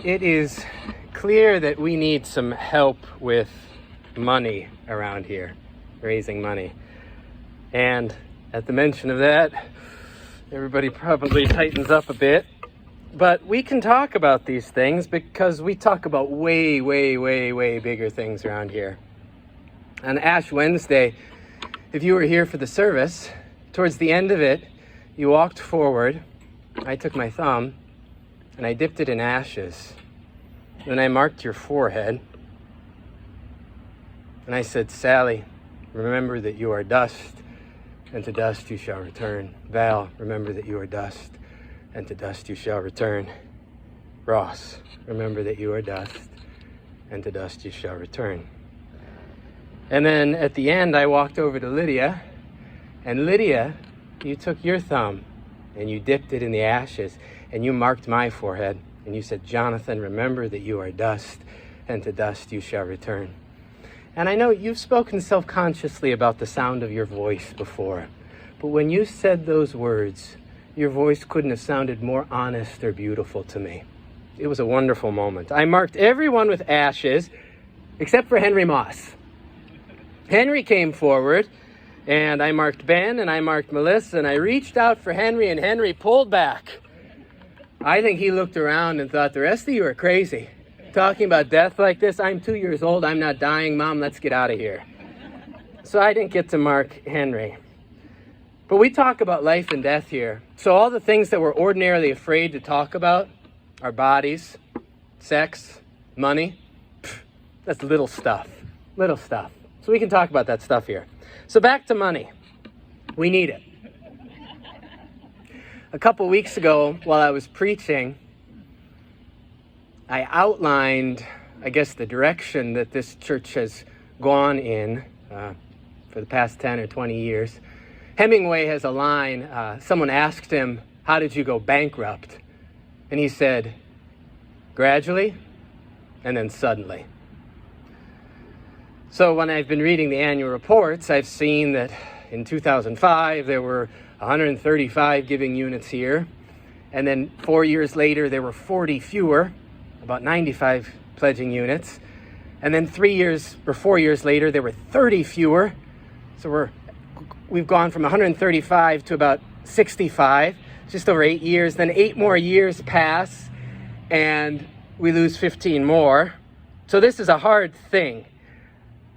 It is clear that we need some help with money around here, raising money. And at the mention of that, everybody probably tightens up a bit. But we can talk about these things because we talk about way bigger things around here. On Ash Wednesday, if you were here for the service, towards the end of it, you walked forward. I took my thumb and I dipped it in ashes. Then I marked your forehead. And I said, Sally, remember that you are dust, and to dust you shall return. Val, remember that you are dust, and to dust you shall return. Ross, remember that you are dust, and to dust you shall return. And then at the end, I walked over to Lydia, and Lydia, you took your thumb and you dipped it in the ashes, and you marked my forehead, and you said, Jonathan, remember that you are dust, and to dust you shall return. And I know you've spoken self-consciously about the sound of your voice before, but when you said those words, your voice couldn't have sounded more honest or beautiful to me. It was a wonderful moment. I marked everyone with ashes, except for Henry Moss. Henry came forward, and I marked Ben, and I marked Melissa, and I reached out for Henry, and Henry pulled back. I think he looked around and thought, the rest of you are crazy. Talking about death like this, I'm 2 years old, I'm not dying, Mom, let's get out of here. So I didn't get to mark Henry. But we talk about life and death here. So all the things that we're ordinarily afraid to talk about, our bodies, sex, money, that's little stuff. So we can talk about that stuff here. So back to money. We need it. A couple weeks ago, while I was preaching, I outlined, the direction that this church has gone in for the past 10 or 20 years. Hemingway has a line, someone asked him, how did you go bankrupt? And he said, gradually, and then suddenly. So when I've been reading the annual reports, I've seen that in 2005, there were 135 giving units here. And then 4 years later, there were 40 fewer, about 95 pledging units. And then 4 years later, there were 30 fewer. So we've gone from 135 to about 65, just over 8 years. Then 8 more years pass, and we lose 15 more. So this is a hard thing.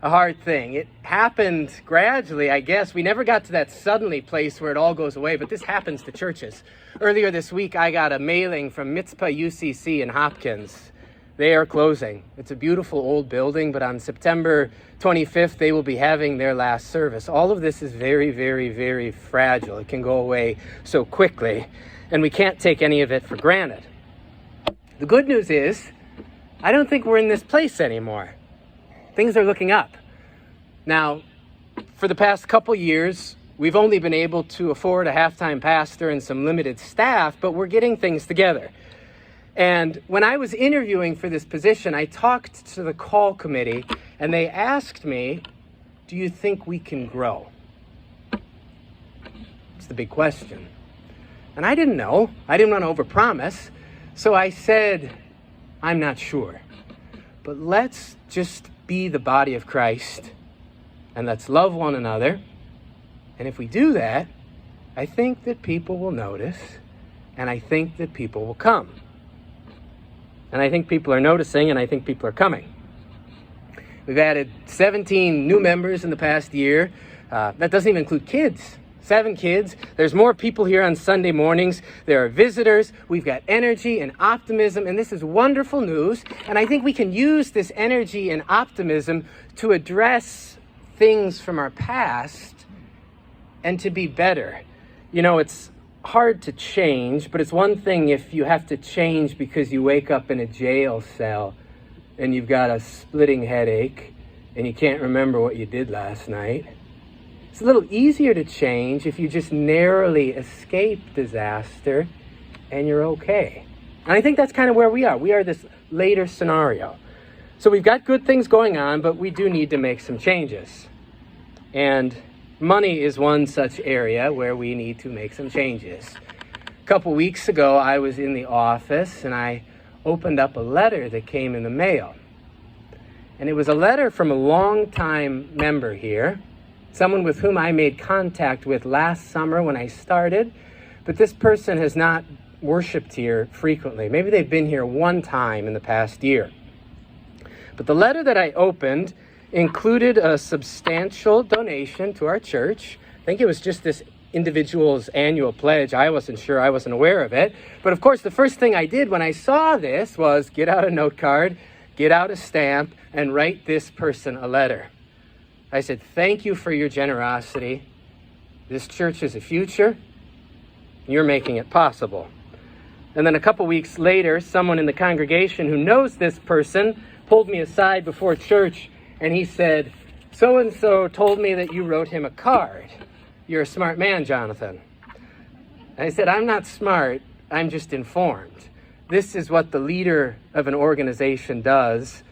It happened gradually, I guess. We never got to that suddenly place where it all goes away, but this happens to churches. Earlier this week, I got a mailing from Mitzpah UCC in Hopkins. They are closing. It's a beautiful old building, but on September 25th, they will be having their last service. All of this is very fragile. It can go away so quickly, and we can't take any of it for granted. The good news is, I don't think we're in this place anymore. Things are looking up. Now, for the past couple years, we've only been able to afford a half-time pastor and some limited staff, but we're getting things together. And when I was interviewing for this position, I talked to the call committee, and they asked me, do you think we can grow? It's the big question. And I didn't know. I didn't want to overpromise. So I said, I'm not sure. But let's just be the body of Christ, and let's love one another. And if we do that, I think that people will notice, and I think that people will come. And I think people are noticing, and I think people are coming. We've added 17 new members in the past year. That doesn't even include kids. 7 kids. There's more people here on Sunday mornings. There are visitors. We've got energy and optimism, and this is wonderful news. And I think we can use this energy and optimism to address things from our past and to be better. You know, it's hard to change, but it's one thing if you have to change because you wake up in a jail cell and you've got a splitting headache and you can't remember what you did last night. It's a little easier to change if you just narrowly escape disaster and you're okay. And I think that's kind of where we are. We are this later scenario. So we've got good things going on, but we do need to make some changes. And money is one such area where we need to make some changes. A couple weeks ago, I was in the office and I opened up a letter that came in the mail. And it was a letter from a longtime member here, someone with whom I made contact with last summer when I started, but this person has not worshiped here frequently. Maybe they've been here one time in the past year. But the letter that I opened included a substantial donation to our church. I think it was just this individual's annual pledge. I wasn't sure. I wasn't aware of it. But of course, the first thing I did when I saw this was get out a note card, get out a stamp, and write this person a letter. I said, thank you for your generosity. This church has a future. You're making it possible. And then a couple weeks later, someone in the congregation who knows this person pulled me aside before church, and he said, so-and-so told me that you wrote him a card. You're a smart man, Jonathan. And I said, I'm not smart. I'm just informed. This is what the leader of an organization does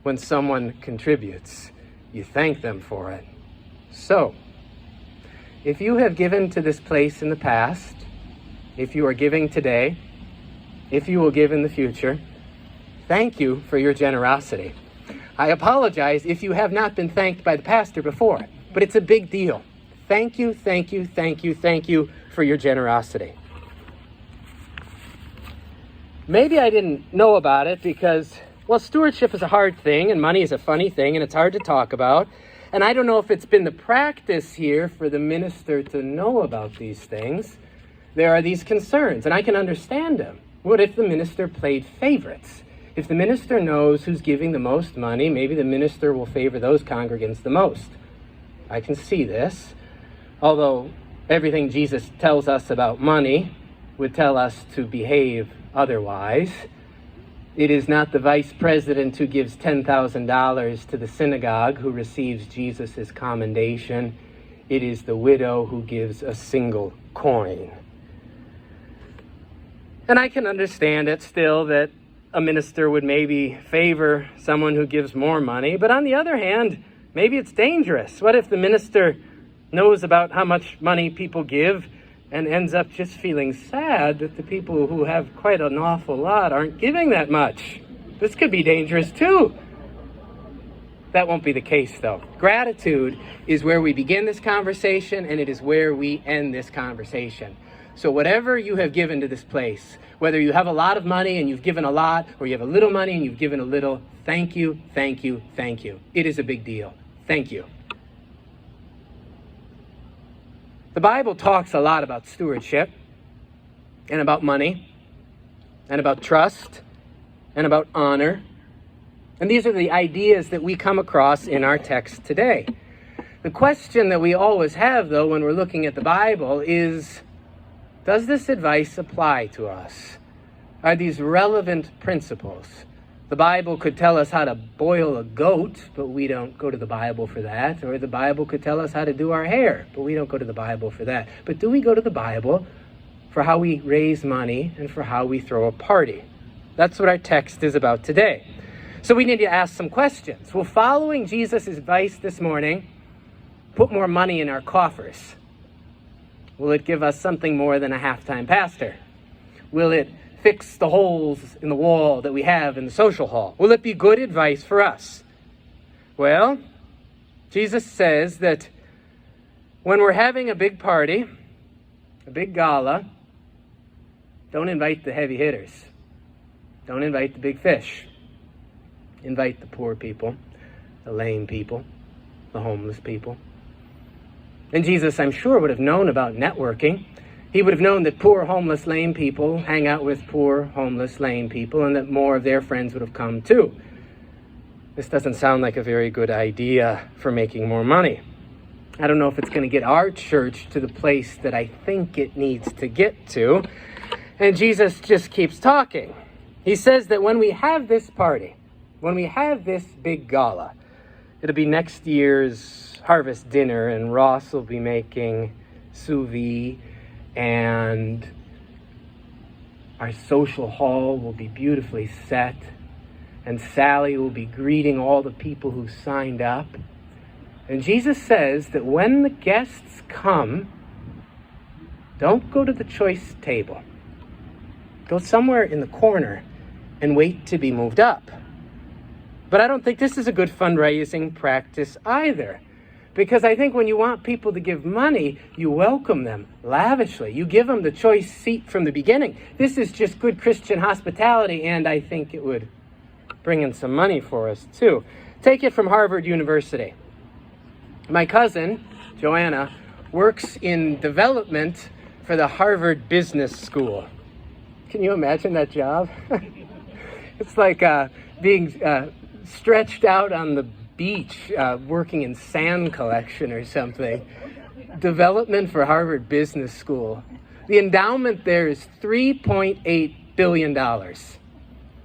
when someone contributes. You thank them for it. So, if you have given to this place in the past, if you are giving today, if you will give in the future, thank you for your generosity. I apologize if you have not been thanked by the pastor before, but it's a big deal. Thank you, thank you, thank you, thank you for your generosity. Maybe I didn't know about it because, well, stewardship is a hard thing and money is a funny thing and it's hard to talk about. And I don't know if it's been the practice here for the minister to know about these things. There are these concerns, and I can understand them. What if the minister played favorites? If the minister knows who's giving the most money, maybe the minister will favor those congregants the most. I can see this. Although everything Jesus tells us about money would tell us to behave otherwise. It is not the vice president who gives $10,000 to the synagogue who receives Jesus' commendation. It is the widow who gives a single coin. And I can understand it still that a minister would maybe favor someone who gives more money. But on the other hand, maybe it's dangerous. What if the minister knows about how much money people give and ends up just feeling sad that the people who have quite an awful lot aren't giving that much? This could be dangerous too. That won't be the case though. Gratitude is where we begin this conversation, and it is where we end this conversation. So whatever you have given to this place, whether you have a lot of money and you've given a lot, or you have a little money and you've given a little, thank you, thank you, thank you. It is a big deal. Thank you. The Bible talks a lot about stewardship, and about money, and about trust, and about honor. And these are the ideas that we come across in our text today. The question that we always have, though, when we're looking at the Bible is, does this advice apply to us? Are these relevant principles? The Bible could tell us how to boil a goat, but we don't go to the Bible for that. Or the Bible could tell us how to do our hair, but we don't go to the Bible for that. But do we go to the Bible for how we raise money and for how we throw a party? That's what our text is about today. So we need to ask some questions. Will following Jesus' advice this morning put more money in our coffers? Will it give us something more than a half-time pastor? Will it fix the holes in the wall that we have in the social hall? Will it be good advice for us? Well, Jesus says that when we're having a big party, a big gala, don't invite the heavy hitters. Don't invite the big fish. Invite the poor people, the lame people, the homeless people. And Jesus, I'm sure, would have known about networking. He would have known that poor, homeless, lame people hang out with poor, homeless, lame people, and that more of their friends would have come too. This doesn't sound like a very good idea for making more money. I don't know if it's going to get our church to the place that I think it needs to get to. And Jesus just keeps talking. He says that when we have this party, when we have this big gala, it'll be next year's harvest dinner, and Ross will be making sous vide, and our social hall will be beautifully set, and Sally will be greeting all the people who signed up. And Jesus says that when the guests come, don't go to the choice table. Go somewhere in the corner and wait to be moved up. But I don't think this is a good fundraising practice either. Because I think when you want people to give money, you welcome them lavishly. You give them the choice seat from the beginning. This is just good Christian hospitality, and I think it would bring in some money for us too. Take it from Harvard University. My cousin, Joanna, works in development for the Harvard Business School. Can you imagine that job? It's like being stretched out on the beach, working in sand collection or something. Development for Harvard Business School. The endowment there is $3.8 billion.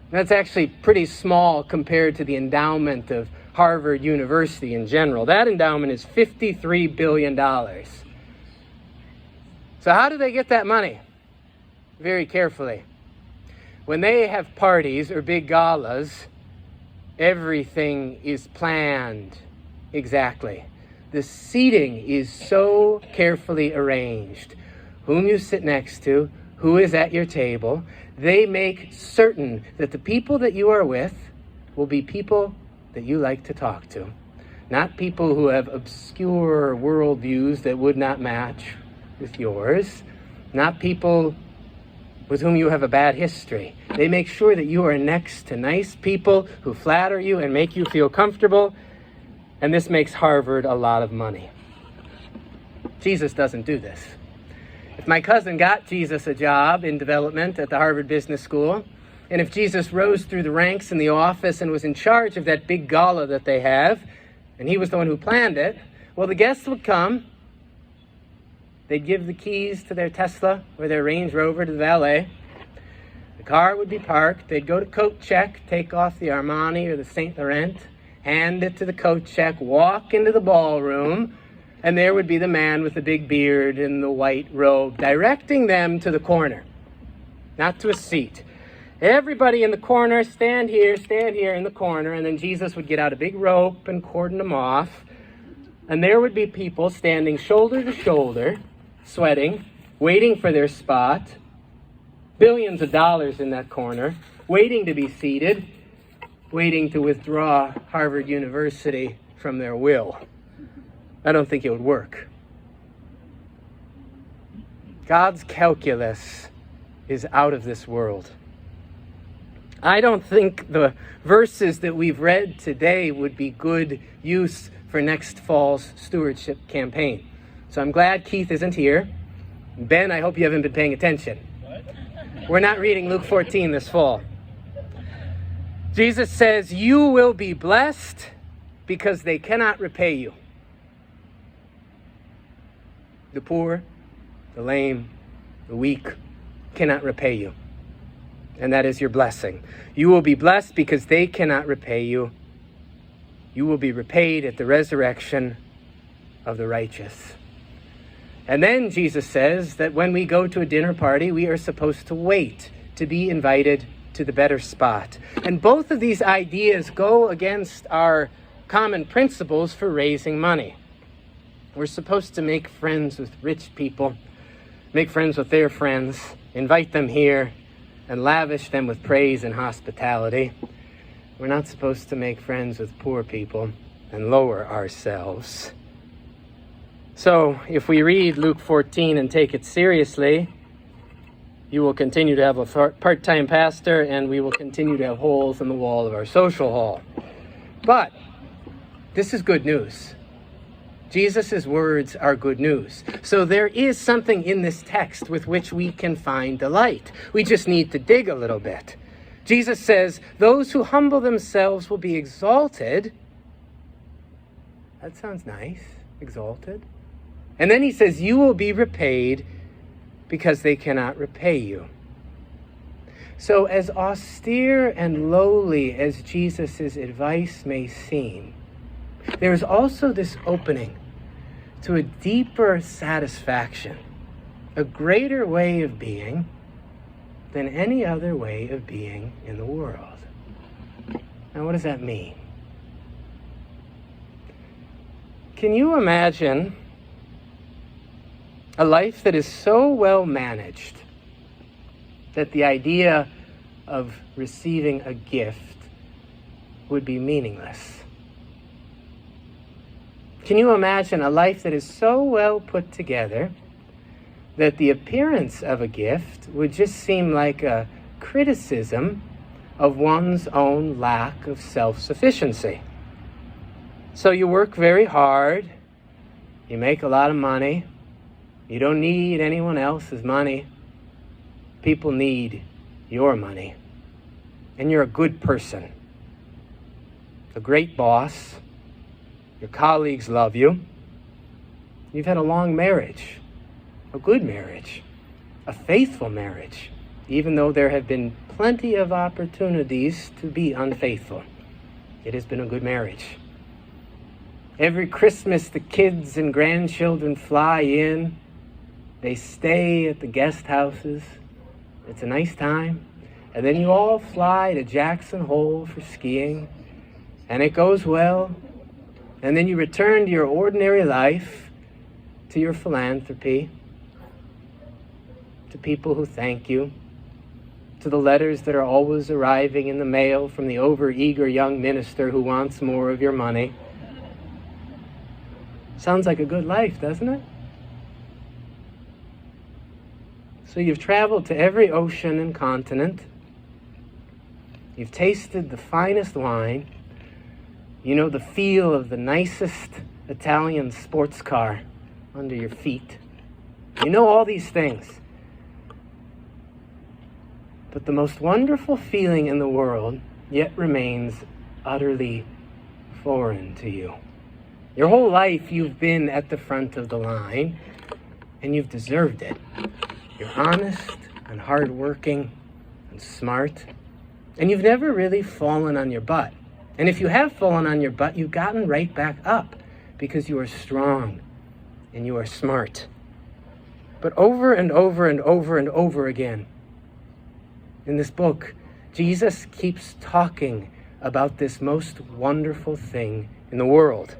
That's actually pretty small compared to the endowment of Harvard University in general. That endowment is $53 billion. So how do they get that money? Very carefully. When they have parties or big galas, everything is planned exactly. The seating is so carefully arranged. Whom you sit next to, who is at your table. They make certain that the people that you are with will be people that you like to talk to. Not people who have obscure worldviews that would not match with yours. Not people with whom you have a bad history. They make sure that you are next to nice people who flatter you and make you feel comfortable, and this makes Harvard a lot of money. Jesus doesn't do this. If my cousin got Jesus a job in development at the Harvard Business School, and if Jesus rose through the ranks in the office and was in charge of that big gala that they have, and he was the one who planned it, well, the guests would come. They'd give the keys to their Tesla or their Range Rover to the valet. The car would be parked. They'd go to coat check, take off the Armani or the Saint Laurent, hand it to the coat check, walk into the ballroom, and there would be the man with the big beard and the white robe directing them to the corner, not to a seat. Everybody in the corner, stand here in the corner, and then Jesus would get out a big rope and cordon them off, and there would be people standing shoulder to shoulder, sweating, waiting for their spot, billions of dollars in that corner, waiting to be seated, waiting to withdraw Harvard University from their will. I don't think it would work. God's calculus is out of this world. I don't think the verses that we've read today would be good use for next fall's stewardship campaign. So I'm glad Keith isn't here. Ben, I hope you haven't been paying attention. We're not reading Luke 14 this fall. Jesus says, you will be blessed because they cannot repay you. The poor, the lame, the weak cannot repay you. And that is your blessing. You will be blessed because they cannot repay you. You will be repaid at the resurrection of the righteous. And then Jesus says that when we go to a dinner party, we are supposed to wait to be invited to the better spot. And both of these ideas go against our common principles for raising money. We're supposed to make friends with rich people, make friends with their friends, invite them here, and lavish them with praise and hospitality. We're not supposed to make friends with poor people and lower ourselves. So if we read Luke 14 and take it seriously, you will continue to have a part-time pastor, and we will continue to have holes in the wall of our social hall. But this is good news. Jesus' words are good news. So there is something in this text with which we can find delight. We just need to dig a little bit. Jesus says, those who humble themselves will be exalted. That sounds nice, exalted. And then he says, you will be repaid because they cannot repay you. So as austere and lowly as Jesus' advice may seem, there is also this opening to a deeper satisfaction, a greater way of being than any other way of being in the world. Now, what does that mean? Can you imagine a life that is so well managed that the idea of receiving a gift would be meaningless. Can you imagine a life that is so well put together that the appearance of a gift would just seem like a criticism of one's own lack of self-sufficiency? So you work very hard, you make a lot of money, you don't need anyone else's money. People need your money. And you're a good person, a great boss, your colleagues love you, you've had a long marriage, a good marriage, a faithful marriage, even though there have been plenty of opportunities to be unfaithful. It has been a good marriage. Every Christmas, the kids and grandchildren fly in. They stay at the guest houses. It's a nice time. And then you all fly to Jackson Hole for skiing. And it goes well. And then you return to your ordinary life, to your philanthropy, to people who thank you, to the letters that are always arriving in the mail from the overeager young minister who wants more of your money. Sounds like a good life, doesn't it? So you've traveled to every ocean and continent. You've tasted the finest wine. You know the feel of the nicest Italian sports car under your feet. You know all these things. But the most wonderful feeling in the world yet remains utterly foreign to you. Your whole life you've been at the front of the line, and you've deserved it. You're honest and hardworking and smart, and you've never really fallen on your butt. And if you have fallen on your butt, you've gotten right back up because you are strong and you are smart. But over and over and over and over again, in this book, Jesus keeps talking about this most wonderful thing in the world.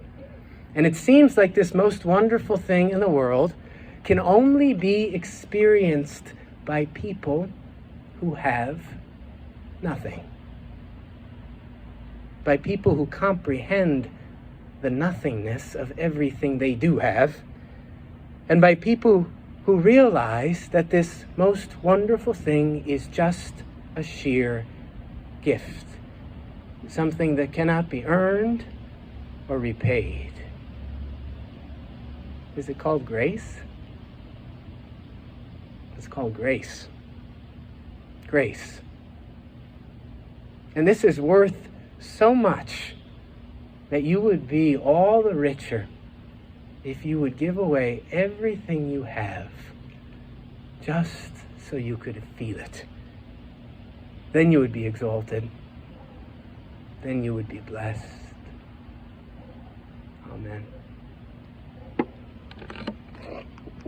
And it seems like this most wonderful thing in the world can only be experienced by people who have nothing. By people who comprehend the nothingness of everything they do have. And by people who realize that this most wonderful thing is just a sheer gift. Something that cannot be earned or repaid. Is it called grace? It's called grace. Grace. And this is worth so much that you would be all the richer if you would give away everything you have just so you could feel it. Then you would be exalted. Then you would be blessed. Amen.